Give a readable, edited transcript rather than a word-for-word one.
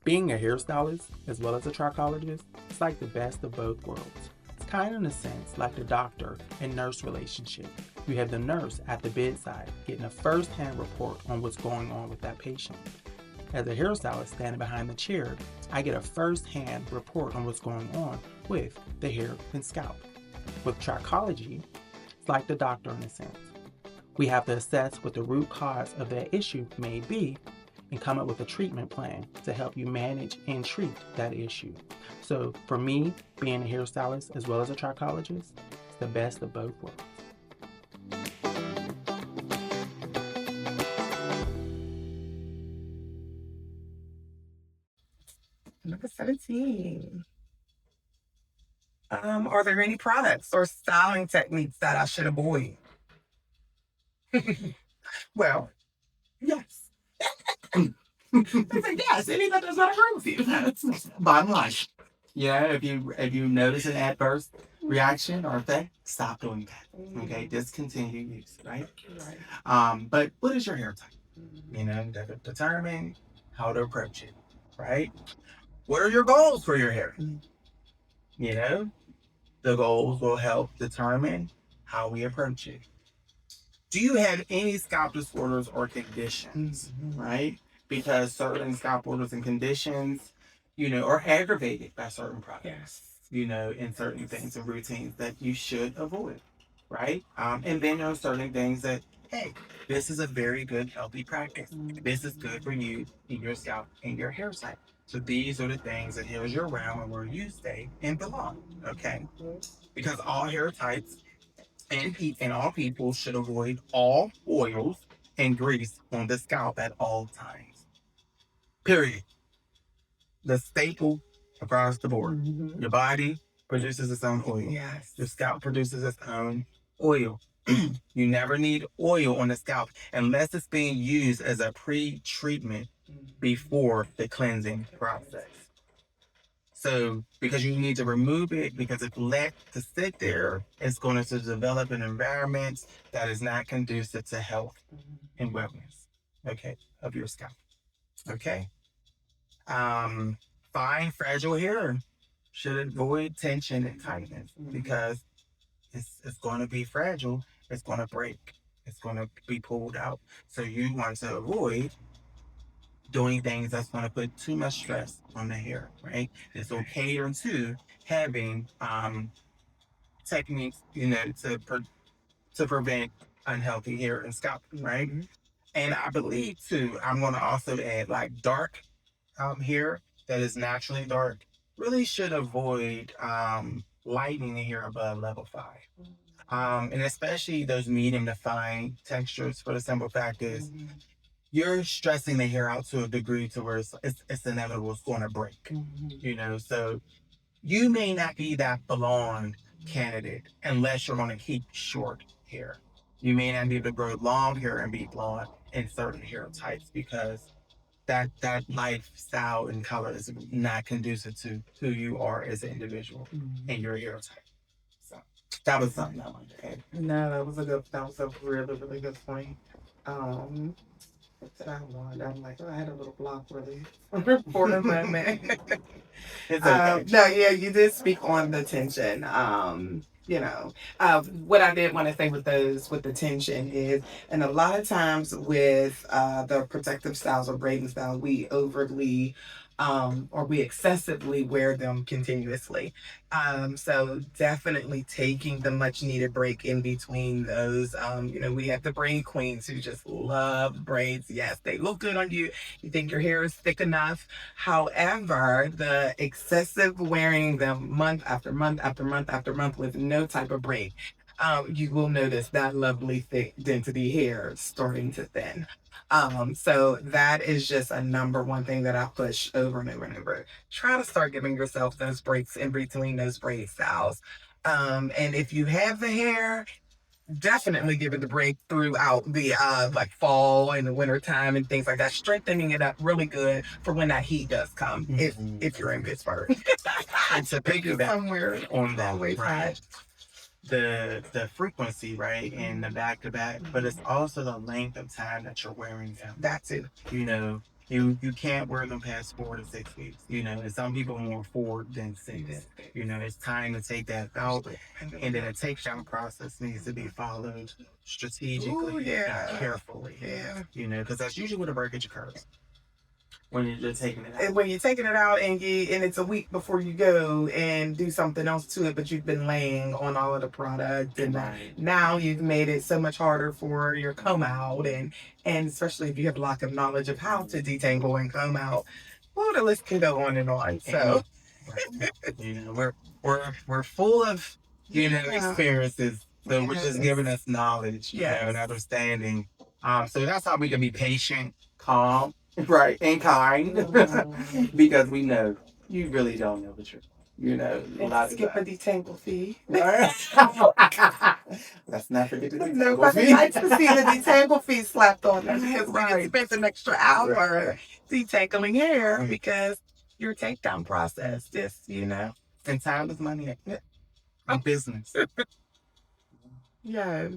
Being a hairstylist as well as a trichologist is like the best of both worlds. It's kind of in a sense like the doctor and nurse relationship. You have the nurse at the bedside getting a first-hand report on what's going on with that patient. As a hairstylist standing behind the chair, I get a first-hand report on what's going on with the hair and scalp. With trichology, it's like the doctor in a sense. We have to assess what the root cause of that issue may be and come up with a treatment plan to help you manage and treat that issue. So for me, being a hairstylist as well as a trichologist, it's the best of both worlds. Number 17. Are there any products or styling techniques that I should avoid? Well, yes. I say yes, any that does not agree with you. That's bottom line. Yeah, if you notice an adverse reaction or effect, stop doing that. Okay, discontinue use, right? But what is your hair type? You know, determine how to approach it, right? What are your goals for your hair? You know, the goals will help determine how we approach it. Do you have any scalp disorders or conditions, right? Because certain scalp disorders and conditions, you know, are aggravated by certain products, you know, in certain things and routines that you should avoid, right? And then there are certain things that, hey, this is a very good, healthy practice. This is good for you and your scalp and your hair type. So these are the things that heals your realm and where you stay and belong, okay? Because all hair types and all people should avoid all oils and grease on the scalp at all times. Period. The staple across the board. Your body produces its own oil. Yes. Your scalp produces its own oil. You never need oil on the scalp unless it's being used as a pre-treatment before the cleansing process. So, because you need to remove it, because if left to sit there, it's going to develop an environment that is not conducive to health and wellness, okay, of your scalp. Okay. Fine, fragile hair should avoid tension and tightness because it's going to be fragile. It's going to break. It's going to be pulled out. So you want to avoid doing things that's going to put too much stress on the hair, right? It's okay to having techniques, you know, to prevent unhealthy hair and scalp, right? And I believe too, I'm going to also add like dark hair that is naturally dark really should avoid lightening the hair above level 5. And especially those medium to fine textures for the simple fact is you're stressing the hair out to a degree to where it's inevitable it's going to break, you know? So you may not be that blonde candidate unless you're going to keep short hair. You may not be able to grow long hair and be blonde in certain hair types because that lifestyle and color is not conducive to who you are as an individual and your hair type. So that was something I wanted to add. No, that was a really, really good point. What did I want? I'm like, oh, I had a little block really for the moment. It's okay. No, yeah, you did speak on the tension. You know, what I did want to say with the tension is, and a lot of times with the protective styles or braiding styles, we overly or we excessively wear them continuously. So definitely taking the much needed break in between those. You know, we have the braid queens who just love braids. Yes, they look good on you. You think your hair is thick enough. However, the excessive wearing them month after month after month after month with no type of break, you will notice that lovely thick density hair starting to thin. So that is just a number one thing that I push over and over and over. Try to start giving yourself those breaks in between those braid styles. And if you have the hair, definitely give it the break throughout the like fall and the winter time and things like that, strengthening it up really good for when that heat does come. If you're in Pittsburgh, And to piggyback somewhere on that, way right? the frequency, right, and the back to back, but it's also the length of time that you're wearing them. That's it. You know, you can't wear them past 4 to 6 weeks. You know, and some people more 4 than 6. You know, it's time to take that out, and then a takedown process needs to be followed strategically and carefully. Yeah. You know, because that's usually where the breakage occurs. When you're taking it out. And when you're taking it out and it's a week before you go and do something else to it, but you've been laying on all of the product, and now you've made it so much harder for your comb out, and especially if you have lack of knowledge of how to detangle and comb out, well, the list can go on and on. So, you know, we're full of experiences, so which is giving us knowledge, and understanding. So that's how we can be patient, calm. Right, and kind, because we know you really don't know the truth. You know, skip a detangle fee. Let's not forget the detangle Nobody fee. likes to see the detangle fee slapped on them, because we can spend an extra hour detangling hair because your takedown process, and time is money in business. Yes.